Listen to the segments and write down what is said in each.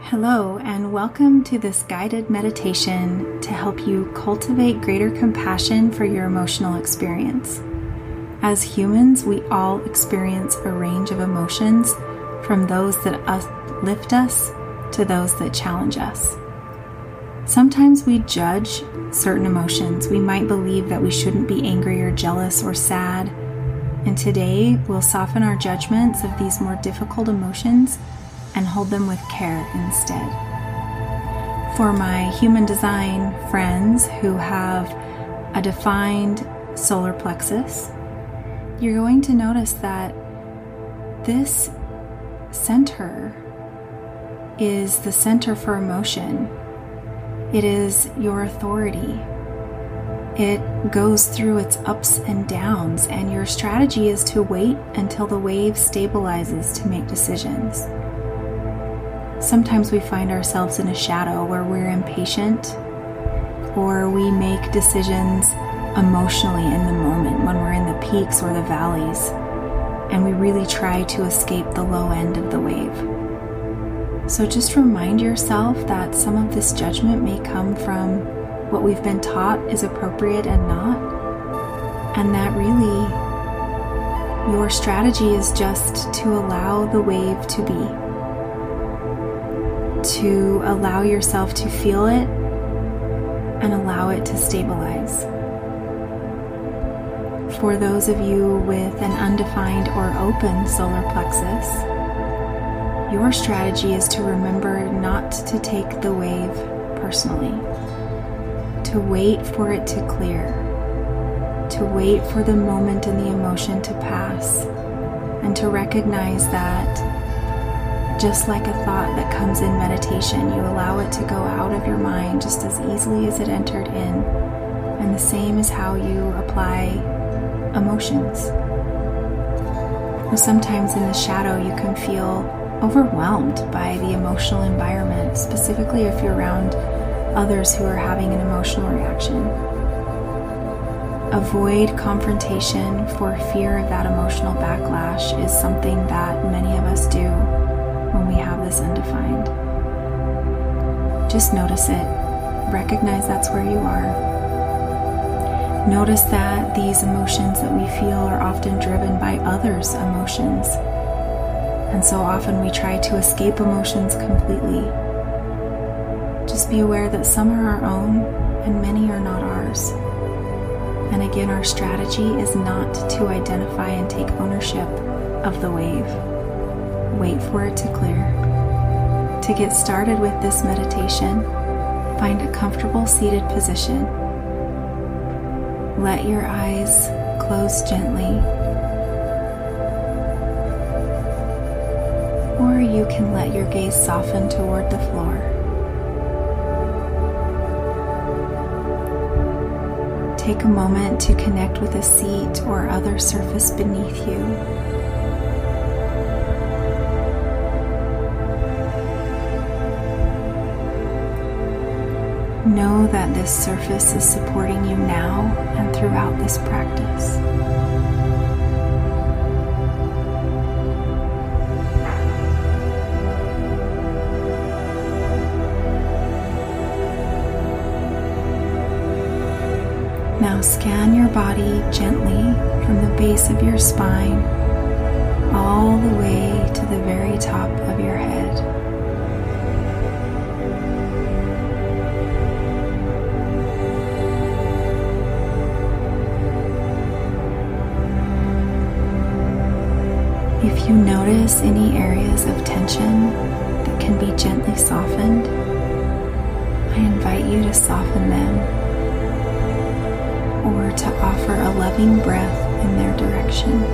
Hello, and welcome to this guided meditation to help you cultivate greater compassion for your emotional experience. As humans, we all experience a range of emotions, from those that uplift us to those that challenge us. Sometimes we judge certain emotions. We might believe that we shouldn't be angry or jealous or sad. And today, we'll soften our judgments of these more difficult emotions and hold them with care instead. For my human design friends who have a defined solar plexus, you're going to notice that this center is the center for emotion. It is your authority. It goes through its ups and downs, and your strategy is to wait until the wave stabilizes to make decisions. Sometimes we find ourselves in a shadow where we're impatient, or we make decisions emotionally in the moment when we're in the peaks or the valleys, and we really try to escape the low end of the wave. So just remind yourself that some of this judgment may come from what we've been taught is appropriate and not, and that really your strategy is just to allow the wave to be. To allow yourself to feel it and allow it to stabilize. For those of you with an undefined or open solar plexus, your strategy is to remember not to take the wave personally, to wait for it to clear, to wait for the moment and the emotion to pass, and to recognize that just like a thought that comes in meditation, you allow it to go out of your mind just as easily as it entered in. And the same is how you apply emotions. Sometimes in the shadow, you can feel overwhelmed by the emotional environment, specifically if you're around others who are having an emotional reaction. Avoid confrontation for fear of that emotional backlash is something that many of us do when we have this undefined. Just notice it. Recognize that's where you are. Notice that these emotions that we feel are often driven by others' emotions. And so often we try to escape emotions completely. Just be aware that some are our own and many are not ours. And again, our strategy is not to identify and take ownership of the wave. Wait for it to clear. To get started with this meditation, find a comfortable seated position. Let your eyes close gently, or you can let your gaze soften toward the floor. Take a moment to connect with a seat or other surface beneath you. Know that this surface is supporting you now and throughout this practice. Now scan your body gently from the base of your spine all the way to the very top of your head. If you notice any areas of tension that can be gently softened, I invite you to soften them or to offer a loving breath in their direction.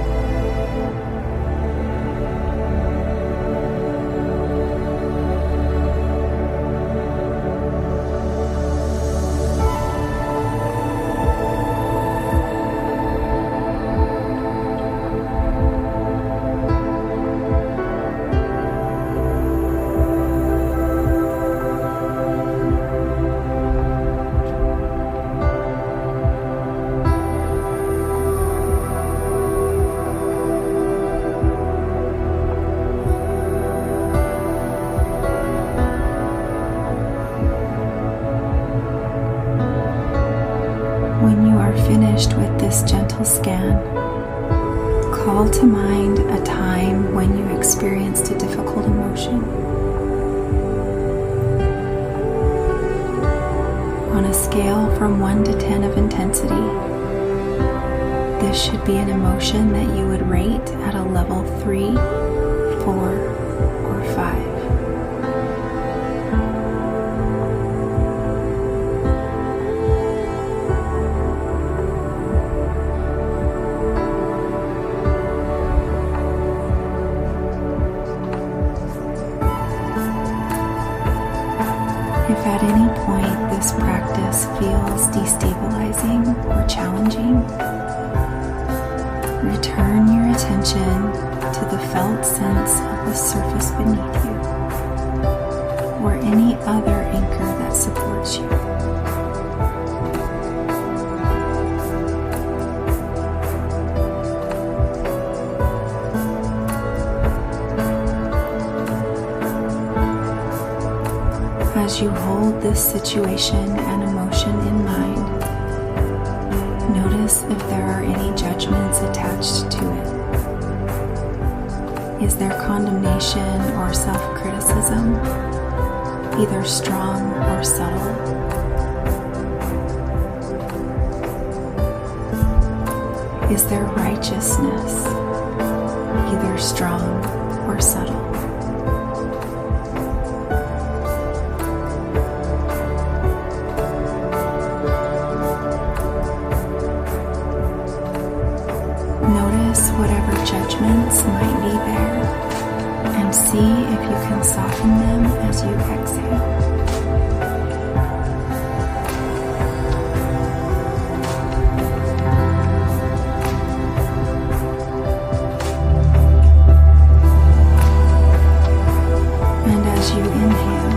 When you are finished with this gentle scan, call to mind a time when you experienced a difficult emotion. On a scale from 1 to 10 of intensity, this should be an emotion that you would rate at a level 3, 4, or 5. If at any point this practice feels destabilizing or challenging, return your attention to the felt sense of the surface beneath you, or any other anchor that supports you. As you hold this situation and emotion in mind, notice if there are any judgments attached to it. Is there condemnation or self-criticism, either strong or subtle? Is there righteousness, either strong or subtle? Notice whatever judgments might be there and see if you can soften them as you exhale. And as you inhale,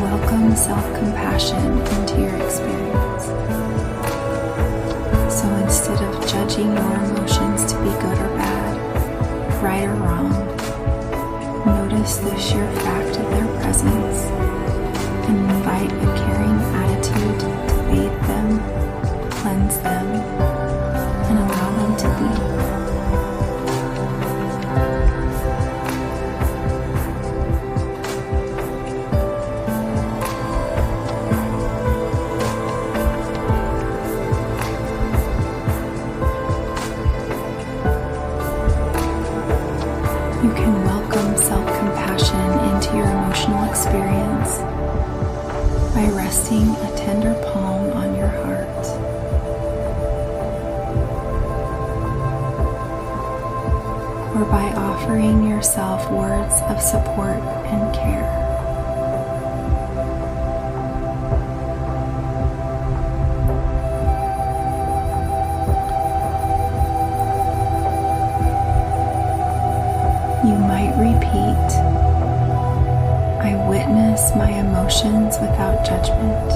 welcome self-compassion into your experience. So instead of judging your emotions to be good or bad, right or wrong, notice the sheer fact of their presence and invite a caring attitude to bathe them, cleanse them, and allow them to be. You can welcome self-compassion into your emotional experience by resting a tender palm on your heart. Or by offering yourself words of support and care. You might repeat, I witness my emotions without judgment.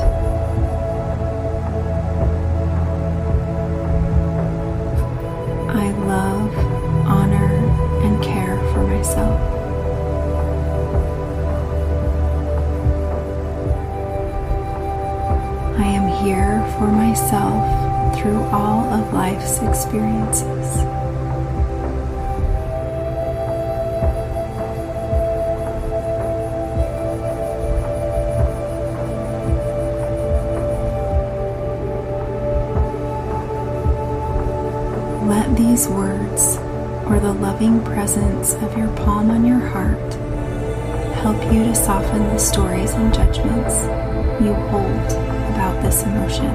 I love, honor, and care for myself. I am here for myself through all of life's experiences. Let these words, or the loving presence of your palm on your heart, help you to soften the stories and judgments you hold about this emotion.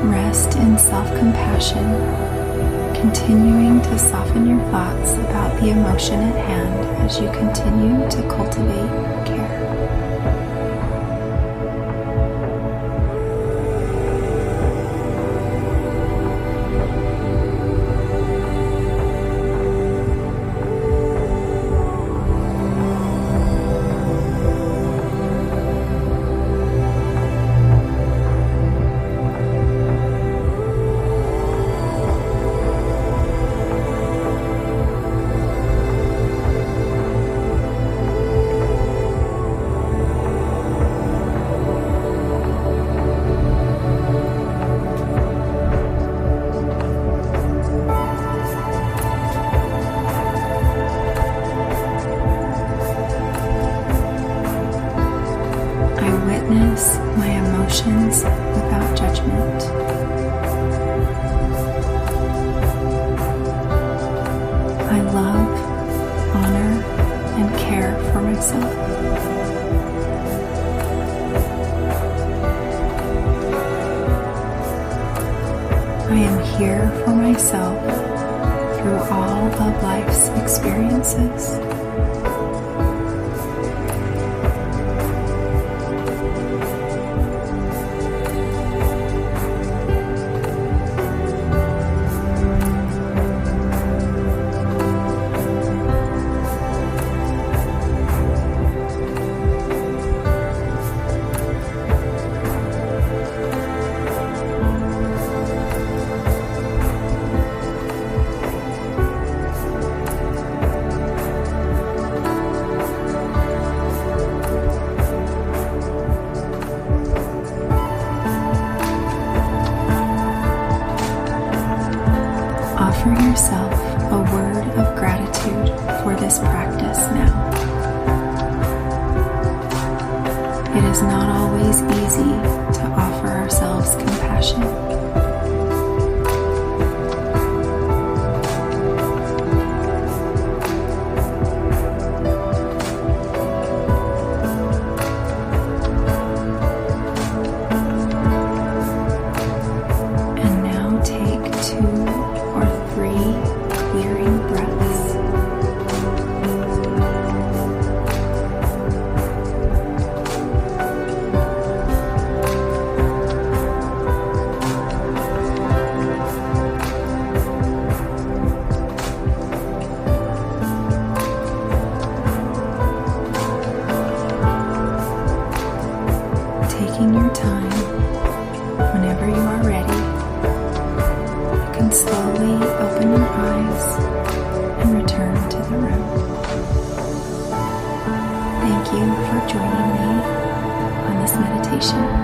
Rest in self-compassion, continuing to soften your thoughts about the emotion at hand as you continue to cultivate care. love, honor, and care for myself. I am here for myself through all of life's experiences. Offer yourself a word of gratitude for this practice now. It is not always easy to offer ourselves compassion. And now take 2 or 3 clearing breaths. Taking your time, whenever you are ready, you can slowly open your eyes and return to the room. Thank you for joining me on this meditation.